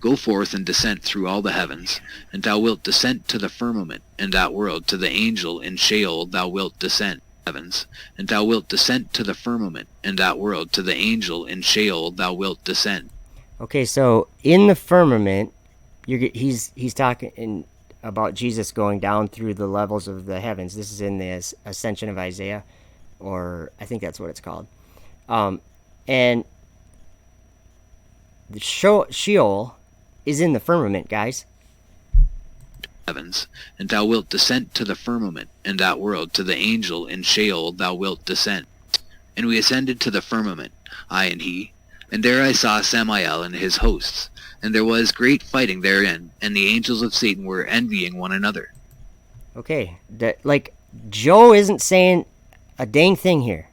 Go forth and descend through all the heavens, and thou wilt descend to the firmament, and that world, to the angel in Sheol thou wilt descend. Heavens, and thou wilt descend to the firmament, and that world, to the angel in Sheol thou wilt descend. Okay, so in the firmament, he's talking about Jesus going down through the levels of the heavens. This is in the Ascension of Isaiah, or I think that's what it's called. And the Sheol is in the firmament, guys. Heavens, and thou wilt descend to the firmament, and that world, to the angel in Sheol thou wilt descend. And we ascended to the firmament, I and he, and there I saw Samael and his hosts, and there was great fighting therein, and the angels of Satan were envying one another. Okay, Joe isn't saying a dang thing here.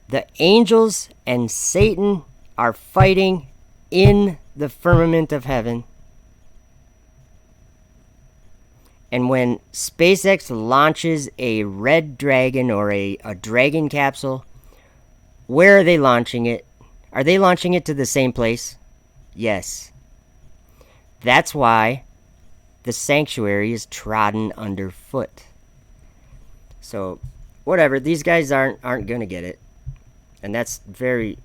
The angels and Satan are fighting in the firmament of heaven. And when SpaceX launches a Red Dragon or a Dragon capsule, where are they launching it? Are they launching it to the same place? Yes. That's why the sanctuary is trodden underfoot. So, whatever. These guys aren't going to get it. And that's very,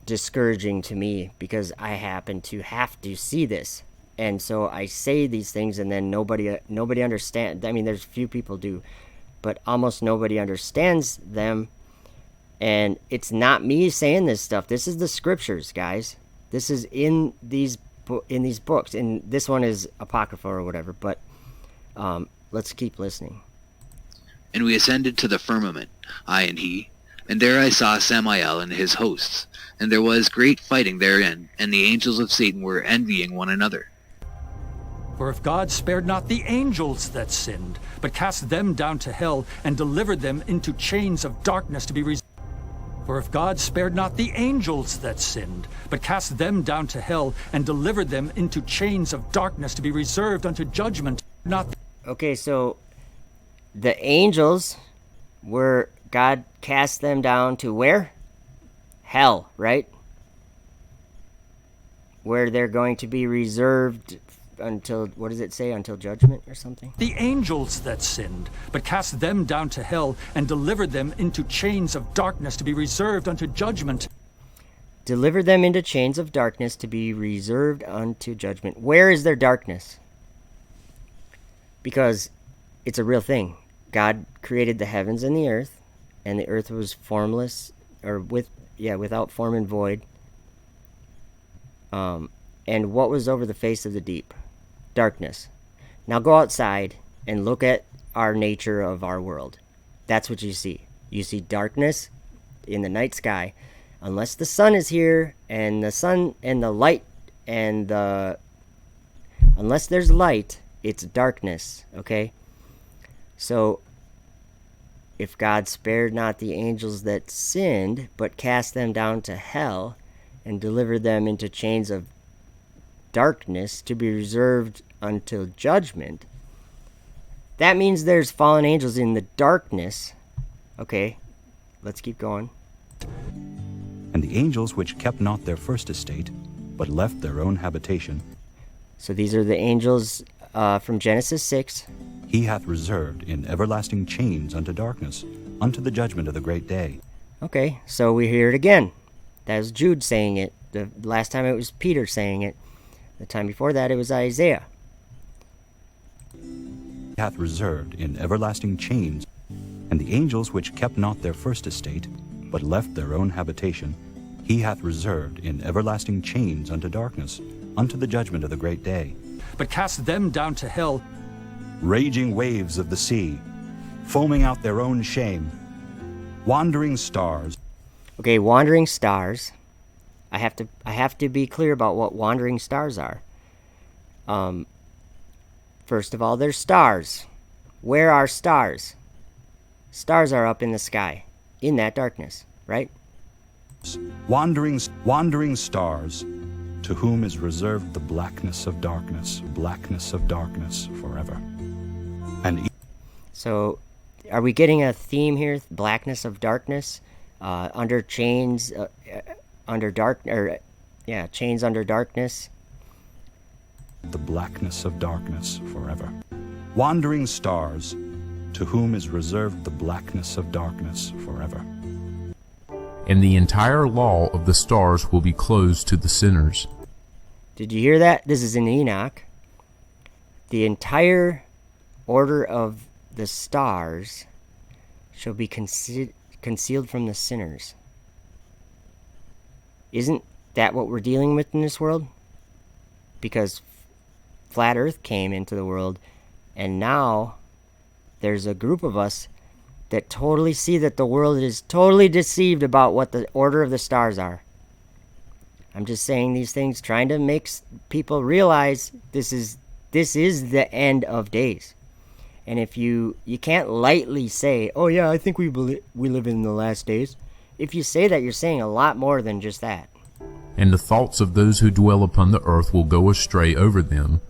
discouraging to me, because I happen to have to see this, and so I say these things, and then nobody understands. I mean, there's few people do, but almost nobody understands them. And it's not me saying this stuff. This is the scriptures, guys. This is in these books, and this one is apocryphal or whatever. But let's keep listening. And we ascended to the firmament, I and he, and there I saw Samael and his hosts, and there was great fighting therein, and the angels of Satan were envying one another. For if God spared not the angels that sinned, but cast them down to hell, and delivered them into chains of darkness to be For if God spared not the angels that sinned, but cast them down to hell, and delivered them into chains of darkness to be reserved unto judgment, Okay, so the angels were, God cast them down to where? Hell, right? Where they're going to be reserved until, what does it say, until judgment or something? The angels that sinned, but cast them down to hell, and delivered them into chains of darkness to be reserved unto judgment. Deliver them into chains of darkness to be reserved unto judgment. Where is their darkness? Because it's a real thing. God created the heavens and the earth was formless, or without form and void. And what was over the face of the deep? Darkness. Now go outside and look at our nature of our world. That's what you see. You see darkness in the night sky. Unless the sun is here, and the sun and the light and unless there's light, it's darkness, okay? So if God spared not the angels that sinned, but cast them down to hell, and delivered them into chains of darkness to be reserved until judgment, that means there's fallen angels in the darkness. Okay, let's keep going. And the angels which kept not their first estate, but left their own habitation. So these are the angels from Genesis 6. He hath reserved in everlasting chains unto darkness, unto the judgment of the great day. Okay, so we hear it again. That was Jude saying it. The last time it was Peter saying it. The time before that it was Isaiah. He hath reserved in everlasting chains, and the angels which kept not their first estate, but left their own habitation, he hath reserved in everlasting chains unto darkness, unto the judgment of the great day. But cast them down to hell. Raging waves of the sea, foaming out their own shame, wandering stars. Okay, wandering stars. I have to be clear about what wandering stars are. First of all, they're stars. Where are stars? Stars are up in the sky, in that darkness, right? Wandering stars, to whom is reserved the blackness of darkness forever. And so, are we getting a theme here? Blackness of darkness, under chains. under chains under darkness. The blackness of darkness forever. Wandering stars, to whom is reserved the blackness of darkness forever. And the entire law of the stars will be closed to the sinners. Did you hear that? This is in Enoch. The entire order of the stars shall be concealed from the sinners. Isn't that what we're dealing with in this world? Because flat earth came into the world, and now there's a group of us that totally see that the world is totally deceived about what the order of the stars are. I'm just saying these things, trying to make people realize this is the end of days. And if you can't lightly say, oh yeah, I think we live in the last days. If you say that, you're saying a lot more than just that. And the thoughts of those who dwell upon the earth will go astray over them,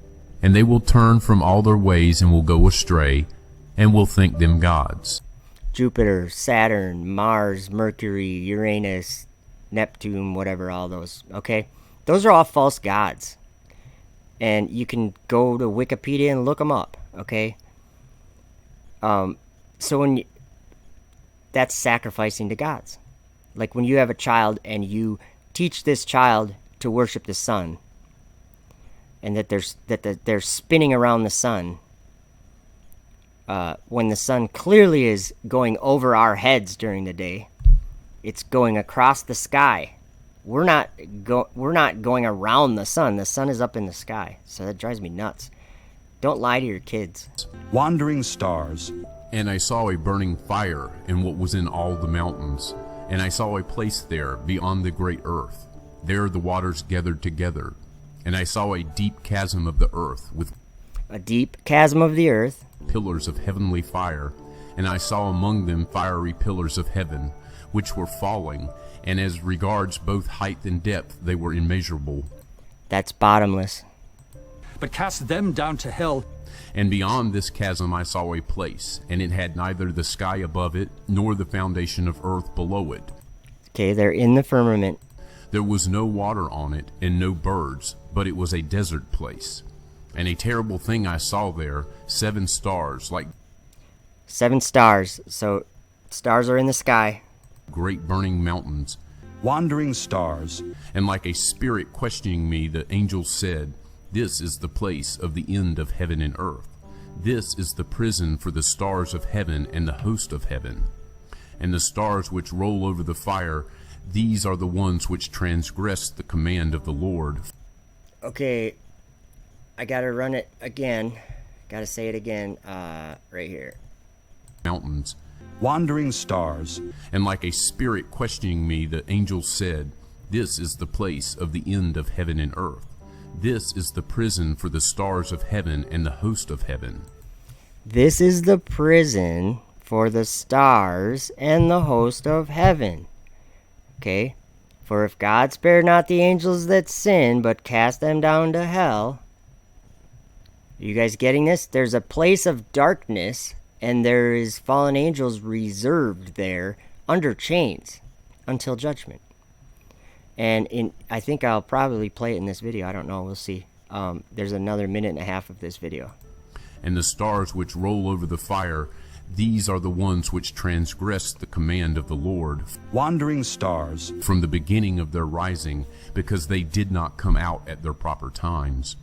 and they will turn from all their ways and will go astray, and will think them gods. Jupiter, Saturn, Mars, Mercury, Uranus, Neptune, whatever, all those, okay? Those are all false gods. And you can go to Wikipedia and look them up, okay? So that's sacrificing to gods. Like when you have a child and you teach this child to worship the sun, and that they're spinning around the sun, when the sun clearly is going over our heads during the day. It's going across the sky. We're not going around the sun. The sun is up in the sky. So that drives me nuts. Don't lie to your kids. Wandering stars. And I saw a burning fire in what was in all the mountains, and I saw a place there beyond the great earth. There the waters gathered together, and I saw a deep chasm of the earth with a deep chasm of the earth, pillars of heavenly fire, and I saw among them fiery pillars of heaven, which were falling, and as regards both height and depth they were immeasurable. That's bottomless. But cast them down to hell. And beyond this chasm I saw a place, and it had neither the sky above it, nor the foundation of earth below it. Okay, they're in the firmament. There was no water on it, and no birds, but it was a desert place. And a terrible thing I saw there, 7 stars, like 7 stars. So stars are in the sky. Great burning mountains. Wandering stars. And like a spirit questioning me, the angel said, this is the place of the end of heaven and earth. This is the prison for the stars of heaven and the host of heaven. And the stars which roll over the fire, these are the ones which transgress the command of the Lord. Okay, I gotta run it again. Gotta say it again, right here. Mountains. Wandering stars. And like a spirit questioning me, the angel said, this is the place of the end of heaven and earth. This is the prison for the stars of heaven and the host of heaven. This is the prison for the stars and the host of heaven. Okay? For if God spared not the angels that sinned, but cast them down to hell. Are you guys getting this? There's a place of darkness, and there is fallen angels reserved there under chains until judgment. And I think I'll probably play it in this video. I don't know. We'll see. There's another 1.5 minutes of this video. And the stars which roll over the fire, these are the ones which transgress the command of the Lord. Wandering stars. From the beginning of their rising, because they did not come out at their proper times.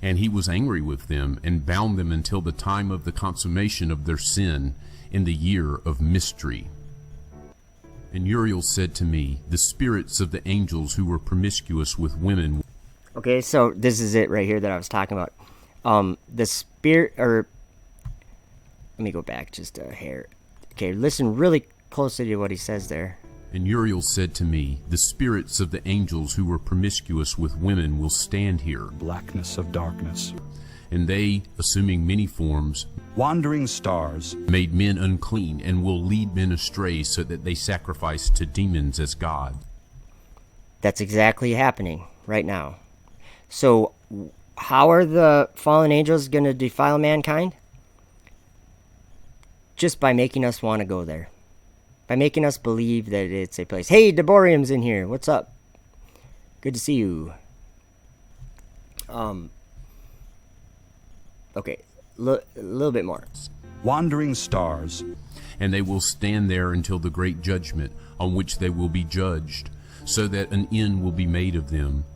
And he was angry with them, and bound them until the time of the consummation of their sin, in the year of mystery. And Uriel said to me, the spirits of the angels who were promiscuous with women. Okay, so this is it right here that I was talking about. The spirit, or let me go back just a hair. Okay, listen really closely to what he says there. And Uriel said to me, the spirits of the angels who were promiscuous with women will stand here. Blackness of darkness. And they, assuming many forms, wandering stars, made men unclean, and will lead men astray so that they sacrifice to demons as God. That's exactly happening right now. So how are the fallen angels going to defile mankind? Just by making us want to go there. By making us believe that it's a place. Hey, Deborium's in here. What's up? Good to see you. Okay, a little bit more. Wandering stars. And they will stand there until the great judgment, on which they will be judged, so that an end will be made of them.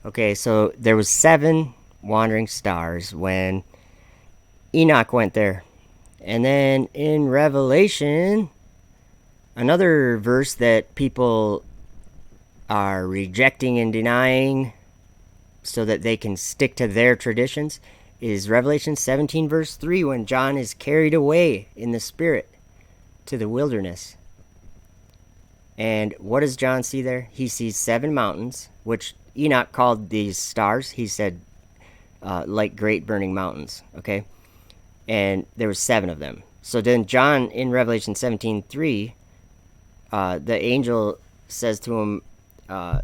Okay, so there was 7 wandering stars when Enoch went there. And then in Revelation, another verse that people are rejecting and denying so that they can stick to their traditions is Revelation 17 verse 3, when John is carried away in the Spirit to the wilderness. And what does John see there? He sees 7 mountains, which Enoch called these stars. He said, like great burning mountains, okay? And there were 7 of them. So then John, in Revelation 17:3, the angel says to him, I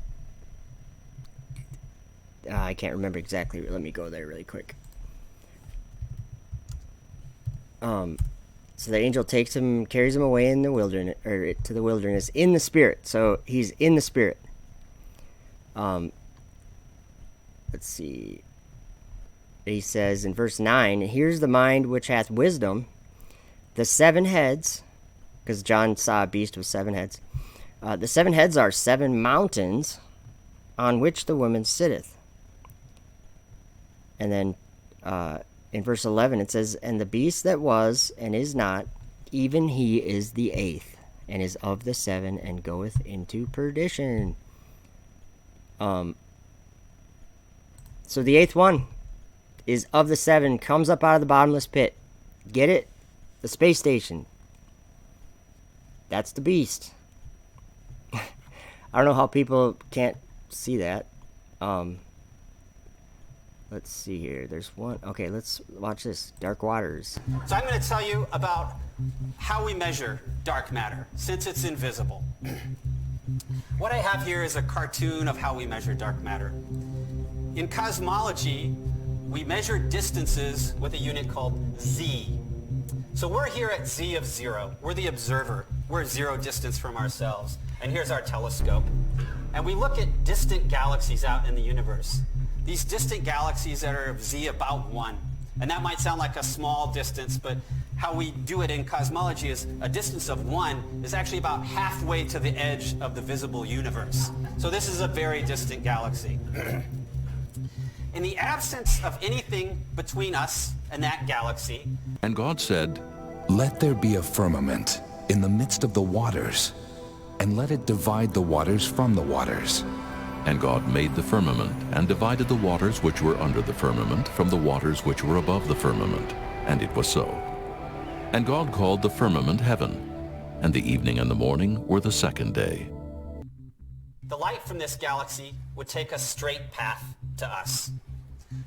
can't remember exactly. Let me go there really quick. So the angel takes him, carries him away in the wilderness, or to the wilderness in the Spirit. So he's in the Spirit. Let's see. He says in verse 9, here's the mind which hath wisdom, the 7 heads, because John saw a beast with 7 heads. The 7 heads are 7 mountains on which the woman sitteth. And then in verse 11 it says, and the beast that was and is not, even he is the 8th, and is of the 7, and goeth into perdition. So the 8th one is of the 7, comes up out of the bottomless pit. Get it? The space station. That's the beast. I don't know how people can't see that. Let's see here. There's one. Okay, let's watch this. Dark waters. So I'm going to tell you about how we measure dark matter, since it's invisible. What I have here is a cartoon of how we measure dark matter. In cosmology, we measure distances with a unit called Z. So we're here at Z of 0. We're the observer. We're 0 distance from ourselves. And here's our telescope. And we look at distant galaxies out in the universe. These distant galaxies that are of Z about 1. And that might sound like a small distance, but how we do it in cosmology is a distance of 1 is actually about halfway to the edge of the visible universe. So this is a very distant galaxy. In the absence of anything between us and that galaxy, and God said, let there be a firmament in the midst of the waters, and let it divide the waters from the waters. And God made the firmament, and divided the waters which were under the firmament from the waters which were above the firmament. And it was so. And God called the firmament heaven, and the evening and the morning were the 2nd day. the light from this galaxy would take a straight path to us.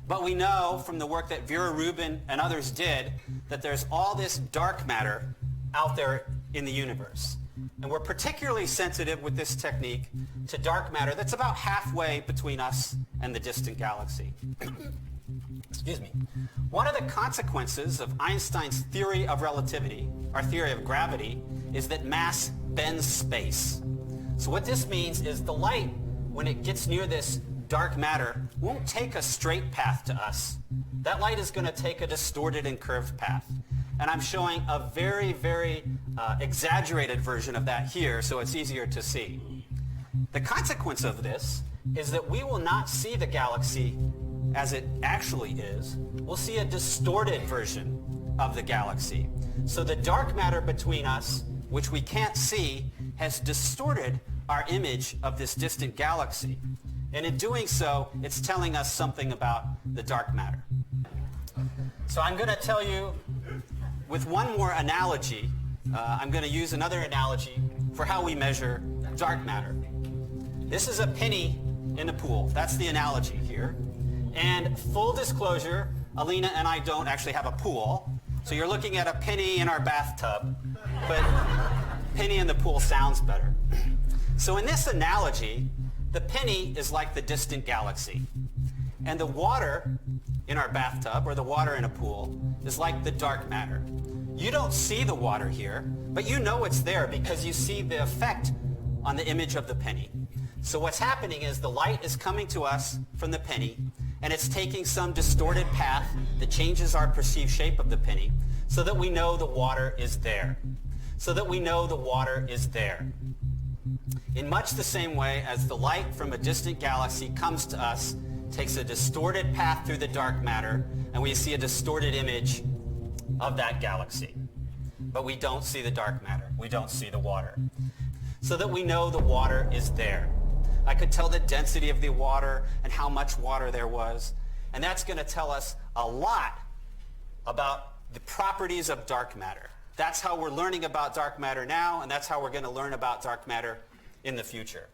But we know from the work that Vera Rubin and others did that there's all this dark matter out there in the universe. And we're particularly sensitive with this technique to dark matter that's about halfway between us and the distant galaxy. Excuse me. One of the consequences of Einstein's theory of relativity, our theory of gravity, is that mass bends space. So what this means is the light, when it gets near this dark matter, won't take a straight path to us. That light is going to take a distorted and curved path. And I'm showing a very, very exaggerated version of that here, so it's easier to see. The consequence of this is that we will not see the galaxy as it actually is. We'll see a distorted version of the galaxy. So the dark matter between us, which we can't see, has distorted our image of this distant galaxy. And in doing so, it's telling us something about the dark matter. So I'm going to tell you with one more analogy. I'm going to use another analogy for how we measure dark matter. This is a penny in a pool. That's the analogy here. And full disclosure, Alina and I don't actually have a pool. So you're looking at a penny in our bathtub, but penny in the pool sounds better. So in this analogy, the penny is like the distant galaxy. And the water in our bathtub, or the water in a pool, is like the dark matter. You don't see the water here, but you know it's there because you see the effect on the image of the penny. So what's happening is the light is coming to us from the penny, and it's taking some distorted path that changes our perceived shape of the penny so that we know the water is there. So that we know the water is there. In much the same way as the light from a distant galaxy comes to us, takes a distorted path through the dark matter, and we see a distorted image of that galaxy. But we don't see the dark matter. We don't see the water. So that we know the water is there. I could tell the density of the water and how much water there was, and that's going to tell us a lot about the properties of dark matter. That's how we're learning about dark matter now, and that's how we're going to learn about dark matter in the future.